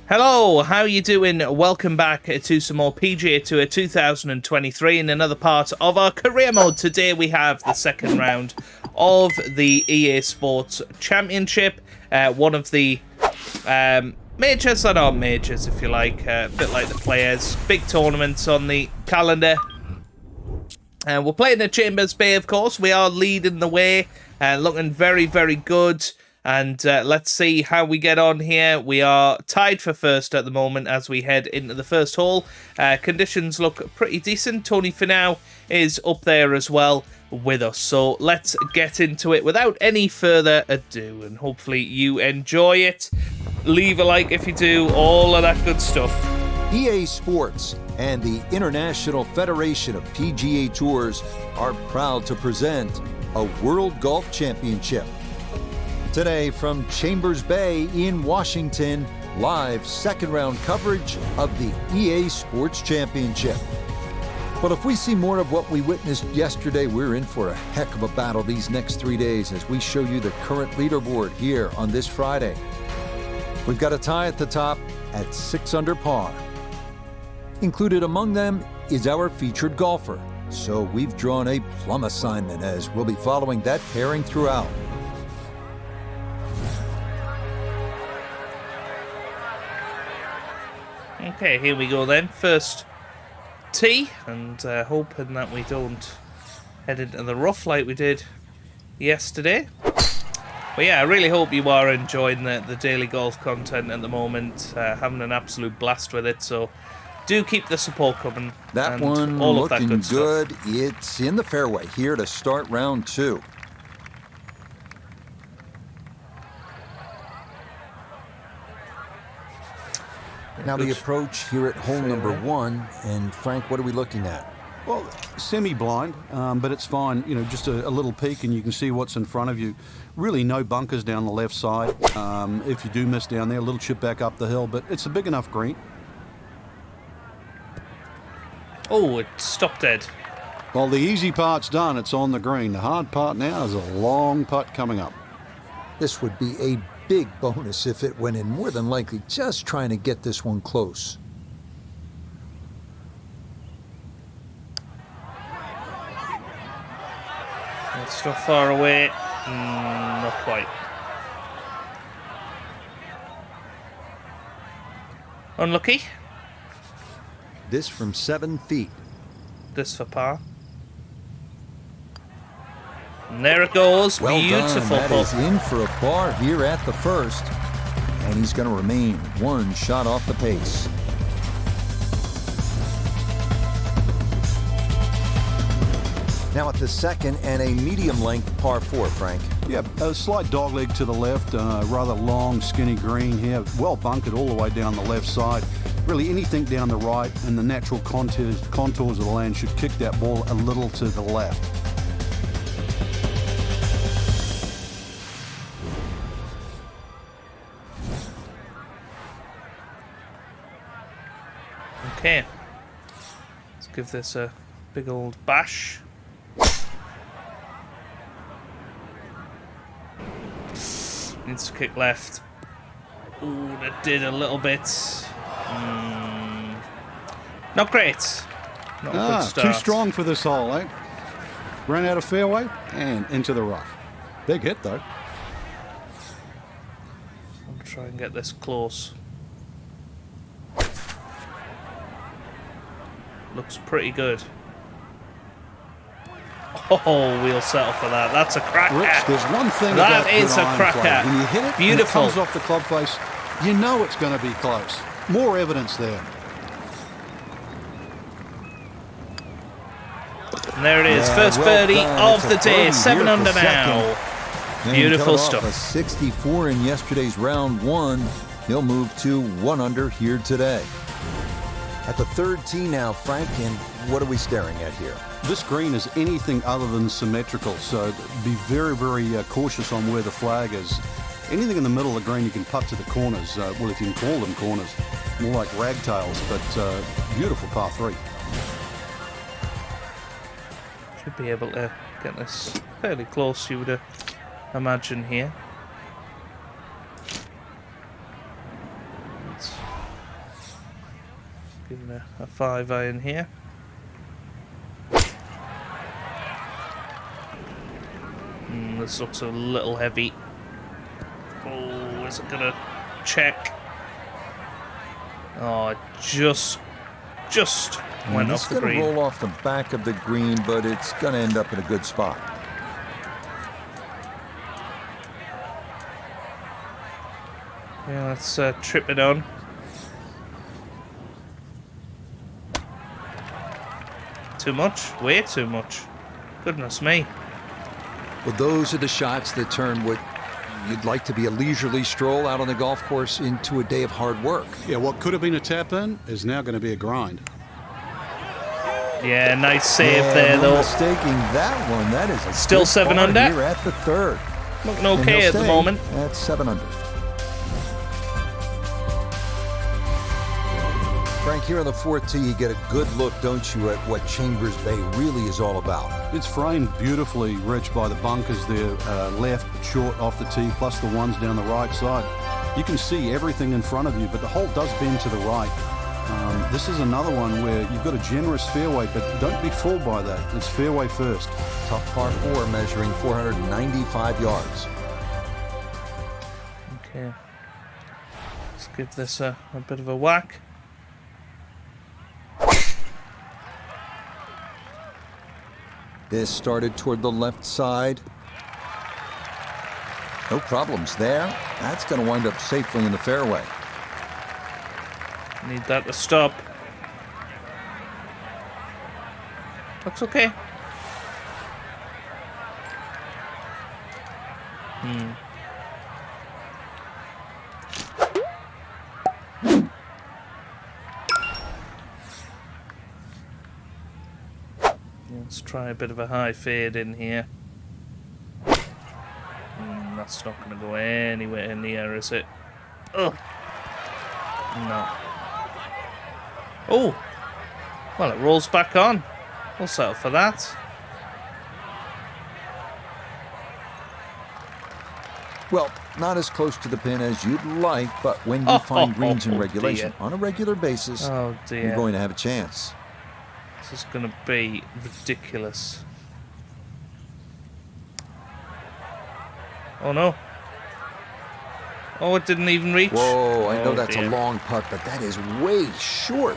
Hello, how you doing? Welcome back to some more PGA Tour 2023 in another part of our career mode. Today we have the second round of the EA Sports Championship, one of the majors that aren't majors, if you like, a bit like the Players. Big tournaments on the calendar. We're playing at Chambers Bay, of course. We are leading the way, looking very, very good. And let's see how we get on here. We are tied for first at the moment as we head into the first hole. Conditions look pretty decent. Tony Finau is up there as well with us. So let's get into it without any further ado. And hopefully you enjoy it. Leave a like if you do. All of that good stuff. EA Sports and the International Federation of PGA Tours are proud to present a World Golf Championship. Today from Chambers Bay in Washington, live second round coverage of the EA Sports Championship. But if we see more of what we witnessed yesterday, we're in for a heck of a battle these next 3 days as we show you the current leaderboard here on this Friday. We've got a tie at the top at 6 under par. Included among them is our featured golfer. So we've drawn a plum assignment as we'll be following that pairing throughout. Okay, here we go then. First tee, and hoping that we don't head into the rough like we did yesterday. But yeah, I really hope you are enjoying the daily golf content at the moment, having an absolute blast with it, so do keep the support coming. That one all looking of that good stuff. It's in the fairway here to start round 2. Now the approach here at hole number 1, and Frank, what are we looking at? Well, semi-blind, but it's fine. You know, just a little peek and you can see what's in front of you. Really no bunkers down the left side. If you do miss down there, a little chip back up the hill, but it's a big enough green. Oh, it stopped dead. Well, the easy part's done. It's on the green. The hard part now is a long putt coming up. This would be a big bonus if it went in, more than likely just trying to get this one close. It's still far away. Not quite. Unlucky. This from 7 feet. This for par. And there it goes. Well Beautiful done. That is in for a par here at the first. And he's going to remain one shot off the pace. Now at the second and a medium length par 4, Frank. Yeah, a slight dogleg to the left, rather long, skinny green here. Well bunkered all the way down the left side. Really anything down the right and the natural contours of the land should kick that ball a little to the left. Okay. Let's give this a big old bash. Needs to kick left. Ooh, that did a little bit. Not great. Not a good start. Too strong for this hole, eh? Ran out of fairway and into the rough. Big hit, though. I'll try and get this close. Looks pretty good. Oh, we'll settle for that. That's a cracker. Rich, there's one thing that about is good a iron cracker. play. When you hit it, beautiful. And it comes off the club face, you know it's going to be close. More evidence there. And there it is, first birdie of the day, 7 under now. Beautiful stuff. A 64 in yesterday's round 1. He'll move to 1 under here today. At the third tee now, Frank, and what are we staring at here? This green is anything other than symmetrical, so be very, very cautious on where the flag is. Anything in the middle of the green you can putt to the corners. Well, if you can call them corners, more like ragtails, but beautiful par 3. Should be able to get this fairly close, you would imagine here. Giving a 5-iron here. This looks a little heavy. Oh, is it gonna check? Oh, it just went off the green. It's gonna roll off the back of the green, but it's gonna end up in a good spot. Yeah, let's trip it on. Too much? Way too much. Goodness me. Well, those are the shots that turn what you'd like to be a leisurely stroll out on the golf course into a day of hard work. Yeah, what could have been a tap-in is now going to be a grind. Yeah, nice save there, though. Mistaking that one. That is a still 7 under. Here at the third. Looking okay at the moment. At 7 under. Frank, here on the fourth tee, you get a good look, don't you, at what Chambers Bay really is all about. It's framed beautifully, Rich, by the bunkers there, left, short, off the tee, plus the ones down the right side. You can see everything in front of you, but the hole does bend to the right. This is another one where you've got a generous fairway, but don't be fooled by that. It's fairway first. Tough par 4 measuring 495 yards. Okay. Let's give this a bit of a whack. This started toward the left side. No problems there. That's going to wind up safely in the fairway. Need that to stop. Looks okay. Let's try a bit of a high fade in here. That's not going to go anywhere near, is it? Ugh. No. Oh! Well, it rolls back on. We'll settle for that. Well, not as close to the pin as you'd like, but when you find greens in regulation on a regular basis, you're going to have a chance. This is going to be ridiculous. Oh no. Oh, it didn't even reach. Whoa, I know that's a long putt, but that is way short.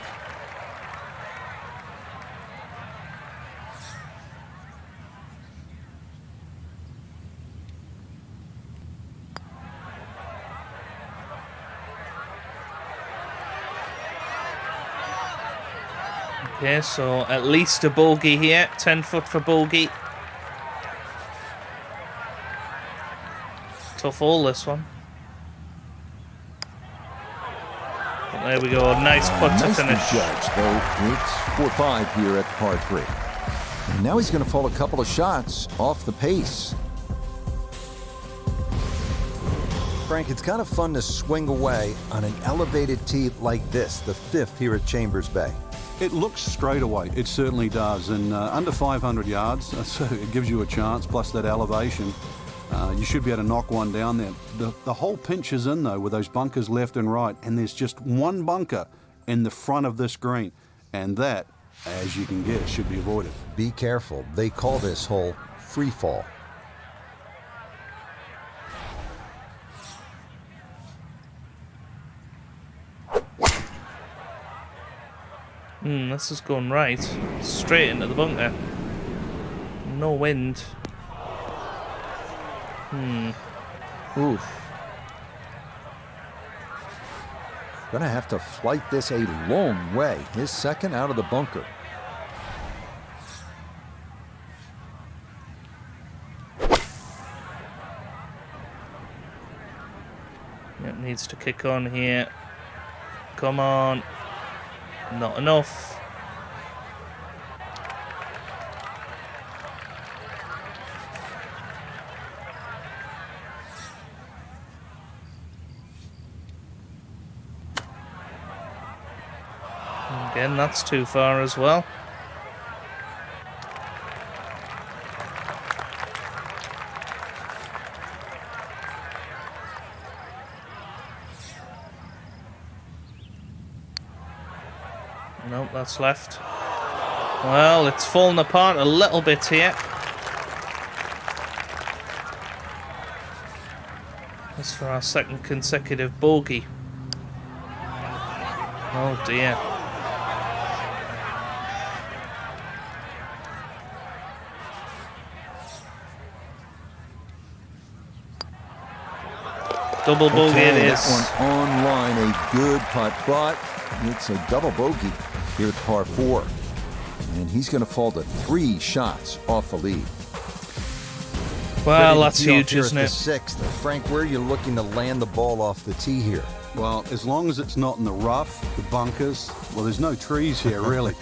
Okay, so at least a bogey here. 10 foot for bogey. Tough hole, this one. But there we go. Nice putt to finish. Judged, though. It's 4-5 here at par 3. And now he's going to fall a couple of shots off the pace. Frank, it's kind of fun to swing away on an elevated tee like this, the 5th here at Chambers Bay. It looks straight away. It certainly does. And under 500 yards, so it gives you a chance, plus that elevation. You should be able to knock one down there. The hole pinches in, though, with those bunkers left and right, and there's just one bunker in the front of this green. And that, as you can guess, should be avoided. Be careful. They call this hole free fall. This is going right. Straight into the bunker. No wind. Oof. Gonna have to flight this a long way. His second out of the bunker. It needs to kick on here. Come on. Not enough. Again, that's too far as well. Nope, that's left. Well, it's fallen apart a little bit here. That's for our second consecutive bogey. Oh dear. Double bogey it is. That one on line, a good putt, but it's a double bogey here at par 4. And he's going to fall to 3 shots off the lead. Well, that's huge, isn't it? Sixth. Frank, where are you looking to land the ball off the tee here? Well, as long as it's not in the rough, the bunkers, well, there's no trees here, really.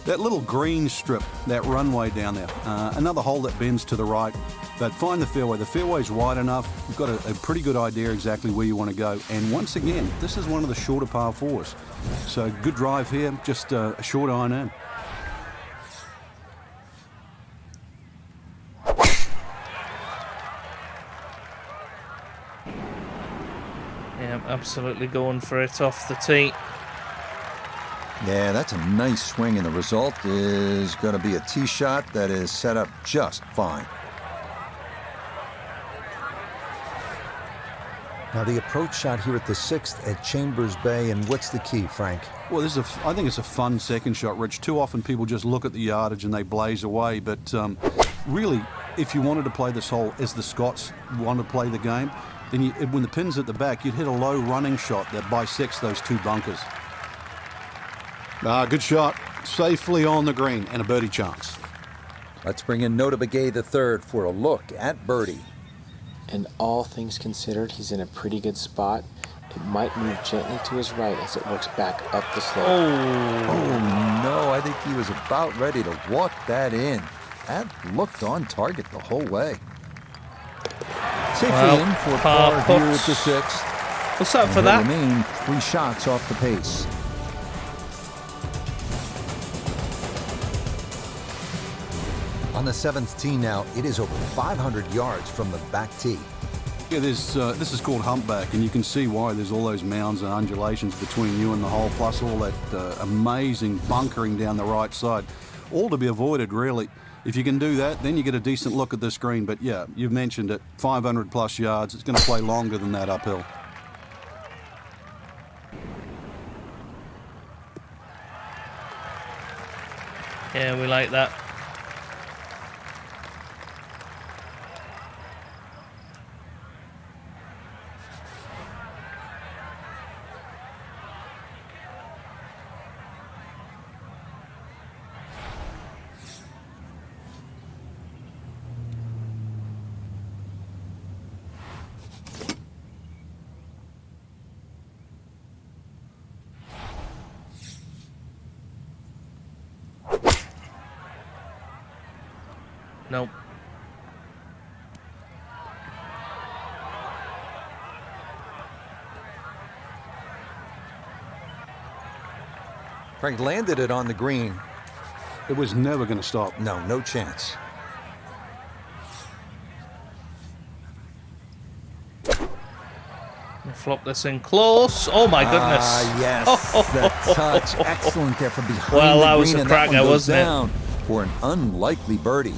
That little green strip, that runway down there, another hole that bends to the right, but find the fairway. The fairway's wide enough. You've got a pretty good idea exactly where you want to go. And once again, this is one of the shorter par 4s. So good drive here, just a short iron in. Yeah, absolutely going for it off the tee. Yeah, that's a nice swing, and the result is going to be a tee shot that is set up just fine. Now the approach shot here at the 6th at Chambers Bay, and what's the key, Frank? Well, I think it's a fun second shot, Rich. Too often people just look at the yardage and they blaze away, but really, if you wanted to play this hole as the Scots want to play the game, then when the pin's at the back, you'd hit a low running shot that bisects those 2 bunkers. Good shot. Safely on the green and a birdie chance. Let's bring in Nota Begay III for a look at birdie. And all things considered, he's in a pretty good spot. It might move gently to his right as it works back up the slope. Oh no, I think he was about ready to walk that in. That looked on target the whole way. Safely in for par here at the 6th. What's up for that? Remain 3 shots off the pace. On the 7th tee now, it is over 500 yards from the back tee. Yeah, this is called humpback, and you can see why. There's all those mounds and undulations between you and the hole, plus all that amazing bunkering down the right side. All to be avoided, really. If you can do that, then you get a decent look at this green. But yeah, you've mentioned it, 500 plus yards. It's going to play longer than that uphill. Yeah, we like that. Nope. Frank landed it on the green. It was never going to stop. No chance. Flop this in close. Oh my goodness. Yes, the touch. Excellent there from behind well, the that green, was a and cracker, that one goes wasn't it? down for an unlikely birdie.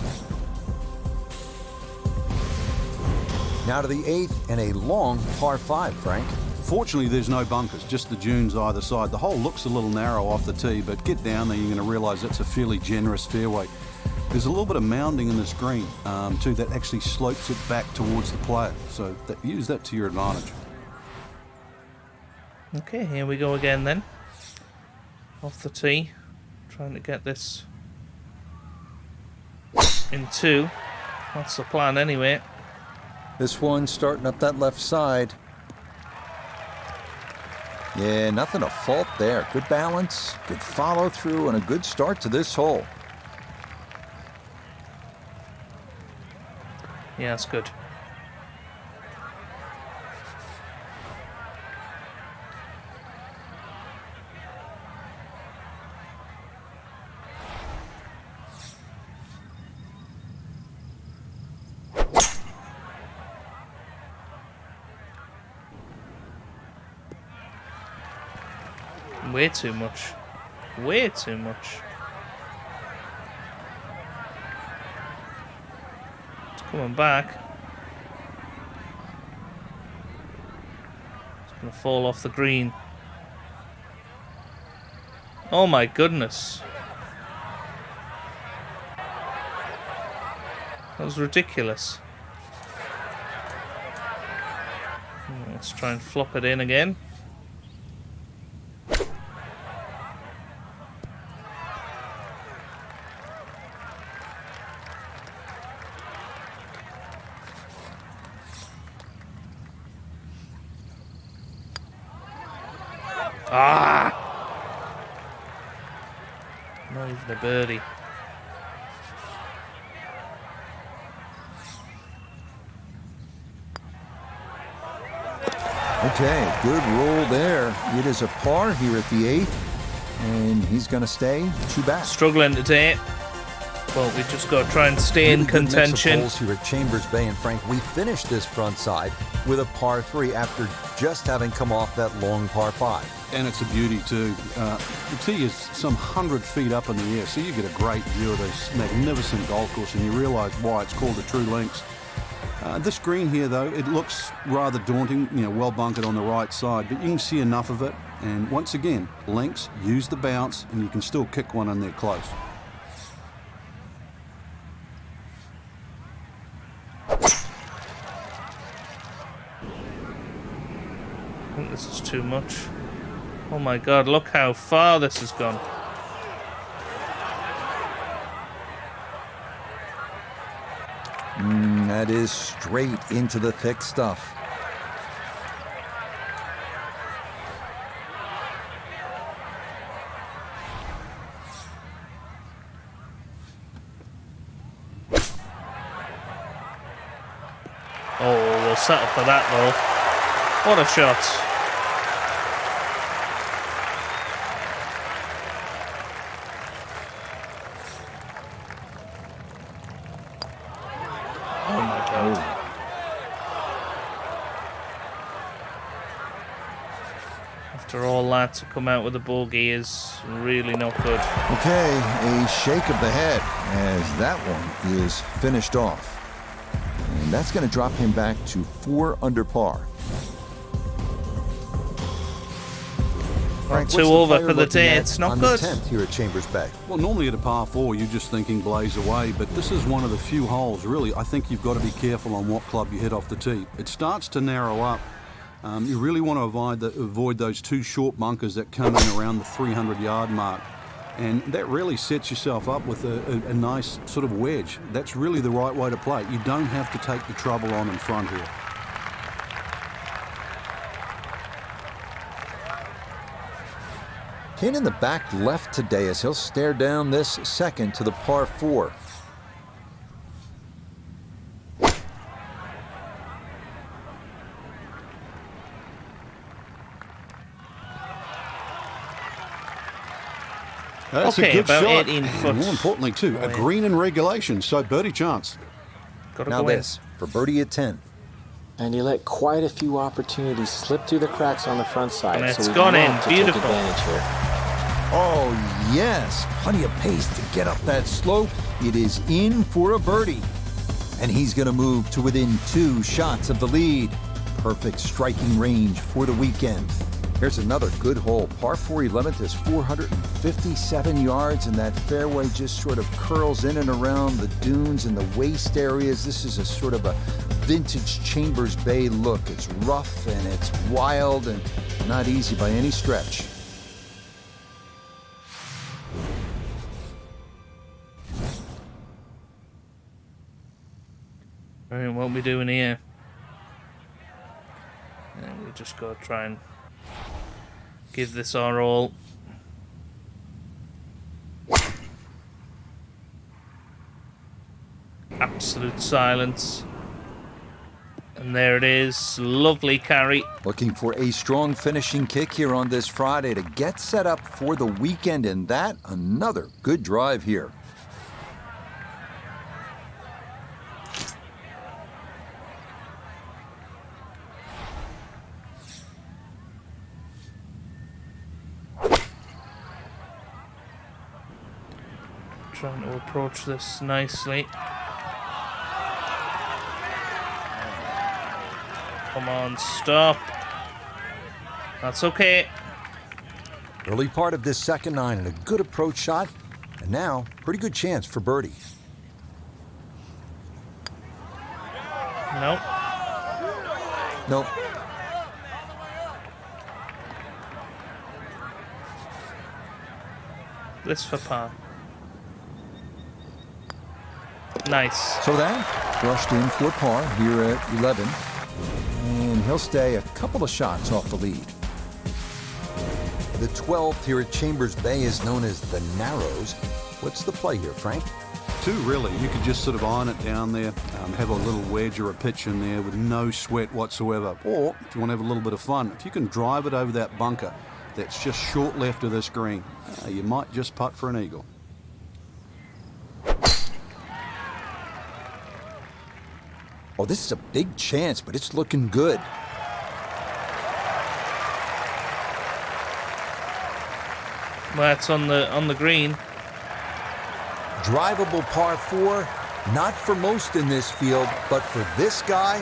Now to the 8th and a long par 5, Frank. Fortunately, there's no bunkers, just the dunes either side. The hole looks a little narrow off the tee, but get down there, you're going to realise it's a fairly generous fairway. There's a little bit of mounding in this green, too, that actually slopes it back towards the player. So use that to your advantage. Okay, here we go again then. Off the tee. Trying to get this in 2. That's the plan anyway. This one starting up that left side. Yeah, nothing to fault there. Good balance, good follow through, and a good start to this hole. Yeah, that's good. Way too much. Way too much. It's coming back. It's going to fall off the green. Oh my goodness. That was ridiculous. Let's try and flop it in again. Ah! Not even a birdie. Okay, good roll there. It is a par here at the 8th, and he's going to stay 2 back. Struggling today. Well, we just got to try and stay in Good mix of contention. holes here at Chambers Bay, and Frank, we finished this front side with a par 3 after just having come off that long par 5. And it's a beauty too. The tee is some 100 feet up in the air, so you get a great view of this magnificent golf course, and you realise why it's called the True Links. This green here, though, it looks rather daunting, well bunkered on the right side, but you can see enough of it. And once again, links, use the bounce, and you can still kick one in there close. I think this is too much. Oh my god, look how far this has gone. That is straight into the thick stuff. Oh, we'll settle for that though. What a shot. Oh my god. After all that, to come out with a bogey is really not good. Okay, a shake of the head as that one is finished off. And that's going to drop him back to 4 under par. Frank, Two what's the over player for the looking day. at It's not on good. the 10th here at Chambers Bay? Well, normally at a par 4, you're just thinking blaze away, but this is one of the few holes, really, I think you've got to be careful on what club you hit off the tee. It starts to narrow up. You really want to avoid those 2 short bunkers that come in around the 300-yard mark. And that really sets yourself up with a nice sort of wedge. That's really the right way to play it. You don't have to take the trouble on in front here. Pin in the back left today as he'll stare down this second to the par 4. That's Okay, a good about shot. 18 And foot. more importantly, too, a green in regulation, so birdie chance. Gotta Now go in. this for birdie at 10. And you let quite a few opportunities slip through the cracks on the front side. And it's so gone in. to Beautiful. Take advantage here. Oh, yes. Plenty of pace to get up that slope. It is in for a birdie. And he's going to move to within 2 shots of the lead. Perfect striking range for the weekend. Here's another good hole. Par 4 11th is 457 yards, and that fairway just sort of curls in and around the dunes and the waste areas. This is a sort of a vintage Chambers Bay look. It's rough and it's wild and not easy by any stretch. All right, what we doing here? And we just got to try and give this our all. Absolute silence. And there it is. Lovely carry. Looking for a strong finishing kick here on this Friday to get set up for the weekend, and that another good drive here. Trying to approach this nicely. Come on, stop. That's okay. Early part of this second nine and a good approach shot. And now, pretty good chance for birdie. Nope. Nope. This for par. Nice. So that brushed in for par here at 11. And he'll stay a couple of shots off the lead. The 12th here at Chambers Bay is known as the Narrows. What's the play here, Frank? Two, really. You could just sort of iron it down there, have a little wedge or a pitch in there with no sweat whatsoever. Or, if you want to have a little bit of fun, if you can drive it over that bunker that's just short left of this green, you might just putt for an eagle. Oh, this is a big chance, but it's looking good. Well, it's on the green. Drivable par 4, not for most in this field, but for this guy,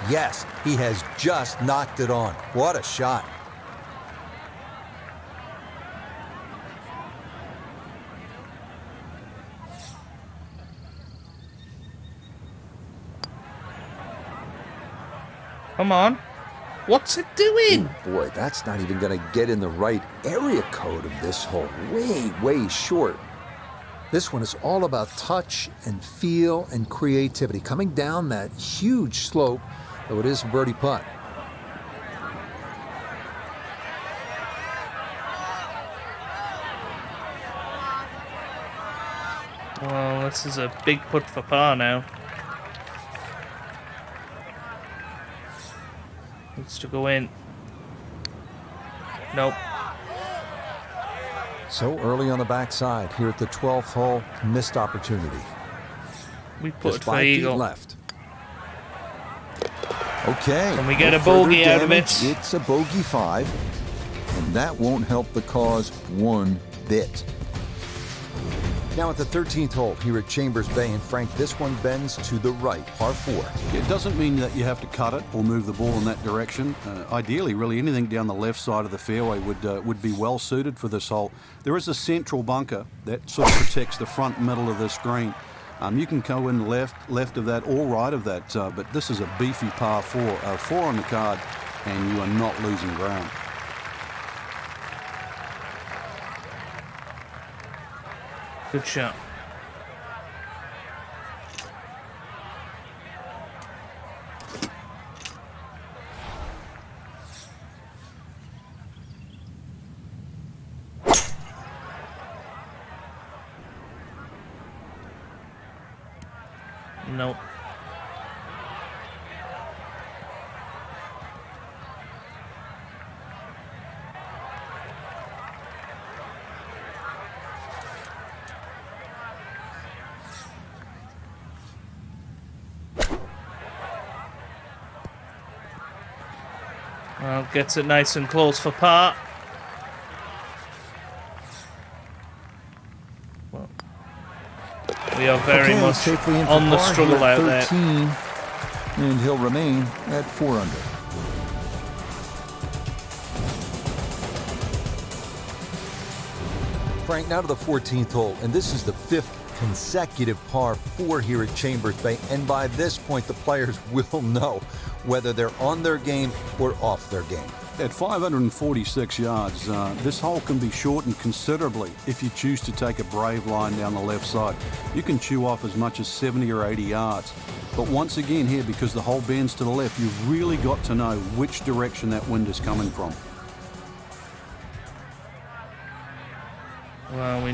yes, he has just knocked it on. What a shot. Come on. What's it doing? Ooh, boy, that's not even going to get in the right area code of this hole. Way, way short. This one is all about touch and feel and creativity. Coming down that huge slope, though it is a birdie putt. Well, this is a big putt for par now. Needs to go in. Nope. So early on the backside here at the 12th hole, missed opportunity. We put Just it for 5 feet eagle. left. Okay. Can we get no a bogey further out of it? damage. It's a bogey 5, and that won't help the cause one bit. Now at the 13th hole here at Chambers Bay, and Frank, this one bends to the right, par 4. It doesn't mean that you have to cut it or move the ball in that direction. Ideally, really, anything down the left side of the fairway would be well suited for this hole. There is a central bunker that sort of protects the front middle of this green. You can go in left of that or right of that, but this is a beefy par 4. 4 on the card, and you are not losing ground. Good shot. Nope. Well, gets it nice and close for par. Well, we are very much safely in for on the par struggle here at out there. 13, and he'll remain at 4 under. Frank, now to the 14th hole, and this is the 5th consecutive par 4 here at Chambers Bay, and by this point the players will know whether they're on their game or off their game. At 546 yards, this hole can be shortened considerably if you choose to take a brave line down the left side. You can chew off as much as 70 or 80 yards. But once again here, because the hole bends to the left, you've really got to know which direction that wind is coming from. Well, we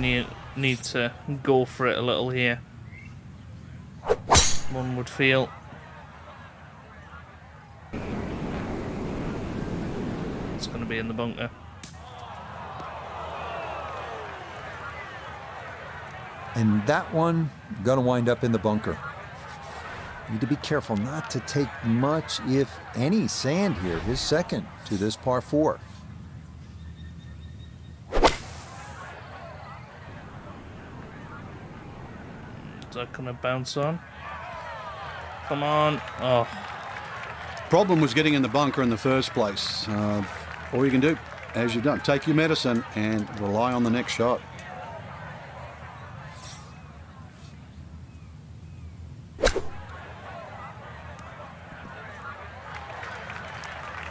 need to go for it a little here. One would feel. It's going to be in the bunker. And that one gonna wind up in the bunker. Need to be careful not to take much, if any, sand here. His second to this par 4. that going to bounce on? Come on. Oh. Problem was getting in the bunker in the first place. All you can do, as you've done, take your medicine and rely on the next shot.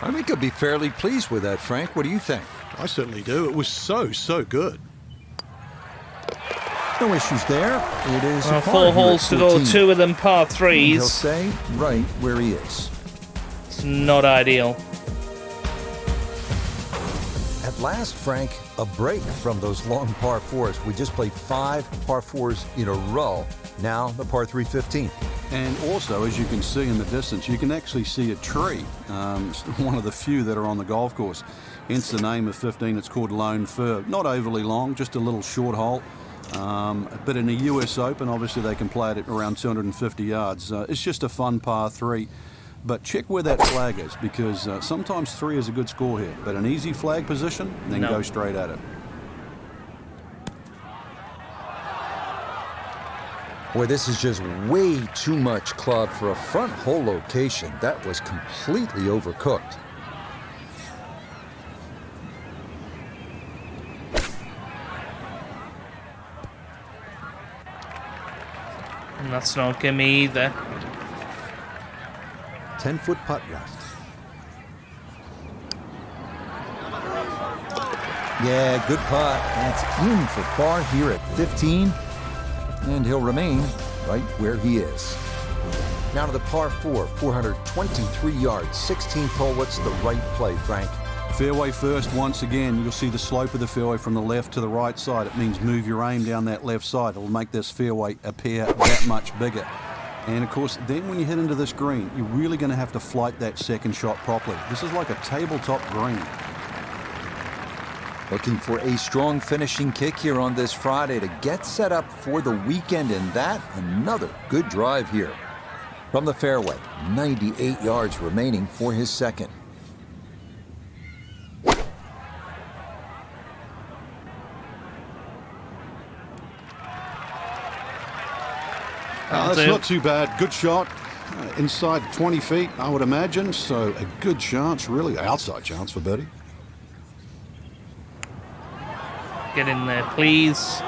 I think he'll be fairly pleased with that, Frank. What do you think? I certainly do. It was so good. No issues there. It is a par 4 here holes at to go, 14. 2 of them par And he'll 3s. stay right where he is. It's not ideal. At last, Frank, a break from those long par 4s. We just played 5 par 4s in a row. Now the par 3 15. And also, as you can see in the distance, you can actually see a tree. It's one of the few that are on the golf course. Hence the name of 15. It's called Lone Fir. Not overly long, just a little short hole. But in the US Open, obviously they can play it at around 250 yards. It's just a fun par 3. But check where that flag is, because sometimes 3 is a good score here. But an easy flag position, then go straight at it. Boy, this is just way too much club for a front hole location. That was completely overcooked. And that's not gimme either. 10-foot putt left. Yeah, good putt. That's in for par here at 15. And he'll remain right where he is. Now to the par 4, 423 yards, 16th hole. What's the right play, Frank? Fairway first once again. You'll see the slope of the fairway from the left to the right side. It means move your aim down that left side. It'll make this fairway appear that much bigger. And of course, then when you hit into this green, you're really going to have to flight that second shot properly. This is like a tabletop green. Looking for a strong finishing kick here on this Friday to get set up for the weekend, and that another good drive here. From the fairway, 98 yards remaining for his second. That's not too bad. Good shot. Inside 20 feet, I would imagine. So a good chance, really outside chance for birdie. Get in there, please.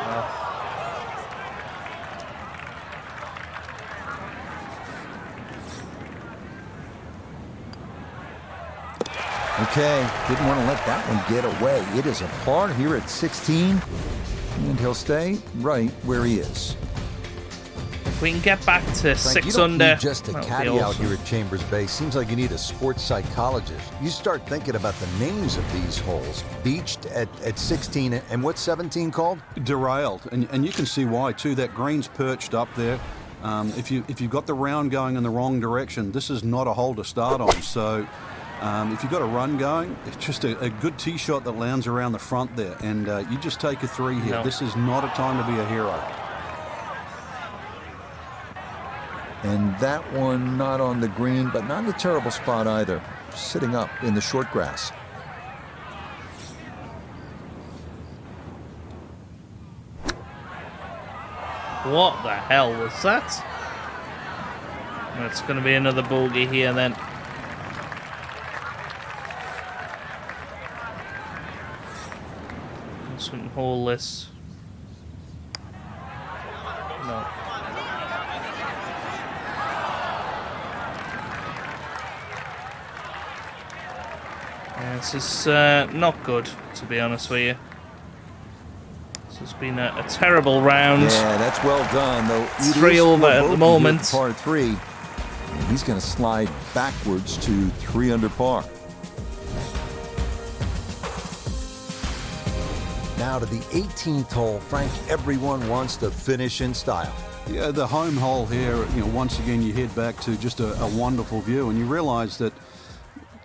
Okay, didn't want to let that one get away. It is a par here at 16, and he'll stay right where he is. If we can get back to Frank, 6 you don't under, need just a that would be caddy out awesome. here at Chambers Bay. Seems like you need a sports psychologist. You start thinking about the names of these holes. Beached at 16, and what's 17 called? Derailed, and you can see why too. That green's perched up there. If you've got the round going in the wrong direction, this is not a hole to start on. So if you've got a run going, it's just a good tee shot that lands around the front there, and you just take a 3 here. No. This is not a time to be a hero. And that one not on the green, but not in a terrible spot either. Sitting up in the short grass. What the hell was that? That's going to be another bogey here then. So we can hold this. No. Yeah, this is not good, to be honest with you. This has been a terrible round. Yeah, that's well done, though. It's It 3 is over for at the bogey moment. here at par 3. And he's going to slide backwards to 3 under par. Now to the 18th hole. Frank, everyone wants to finish in style. Yeah, the home hole here, once again you head back to just a wonderful view, and you realize that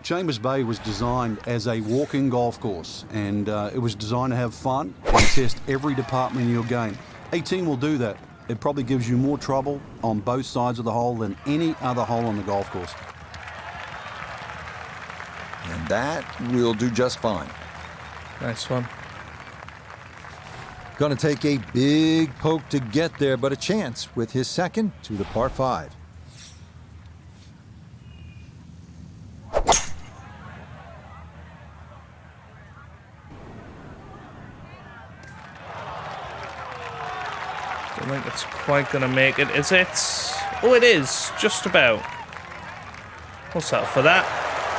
Chambers Bay was designed as a walking golf course, and it was designed to have fun and test every department in your game. 18 will do that. It probably gives you more trouble on both sides of the hole than any other hole on the golf course. And that will do just fine. Nice one. Going to take a big poke to get there, but a chance with his second to the par 5. I don't think it's quite going to make it, is it? Oh, it is. Just about. We'll settle for that.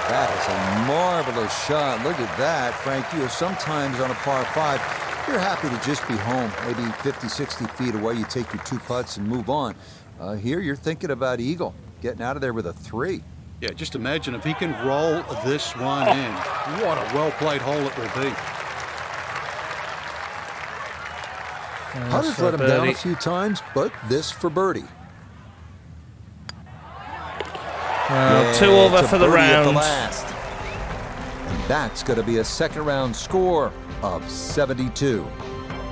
That is a marvelous shot. Look at that, Frank. You know, sometimes on a par 5, you're happy to just be home. Maybe 50, 60 feet away, you take your 2 putts and move on. Here, you're thinking about eagle, getting out of there with a 3. Yeah, just imagine if he can roll this one in. What a well-played hole it will be. Putter's let him down a few times, but this for birdie. 2 over for the birdie at round. last. And that's going to be a second round score of 72.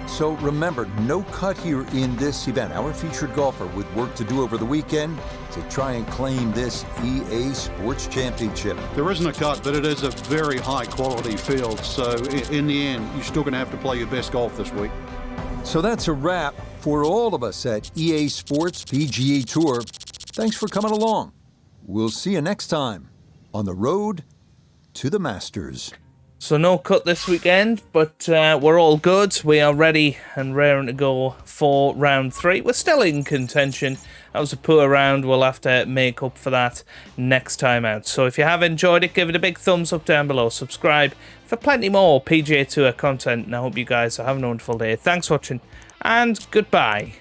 So remember, no cut here in this event. Our featured golfer with work to do over the weekend to try and claim this EA Sports Championship. There isn't a cut, but it is a very high-quality field. So in the end, you're still going to have to play your best golf this week. So that's a wrap for all of us at EA Sports PGA Tour. Thanks for coming along. We'll see you next time on the road to the Masters. So no cut this weekend, but we're all good. We are ready and raring to go for round 3. We're still in contention. That was a poor round. We'll have to make up for that next time out. So if you have enjoyed it, give it a big thumbs up down below. Subscribe for plenty more PGA Tour content. And I hope you guys are having a wonderful day. Thanks for watching, and goodbye.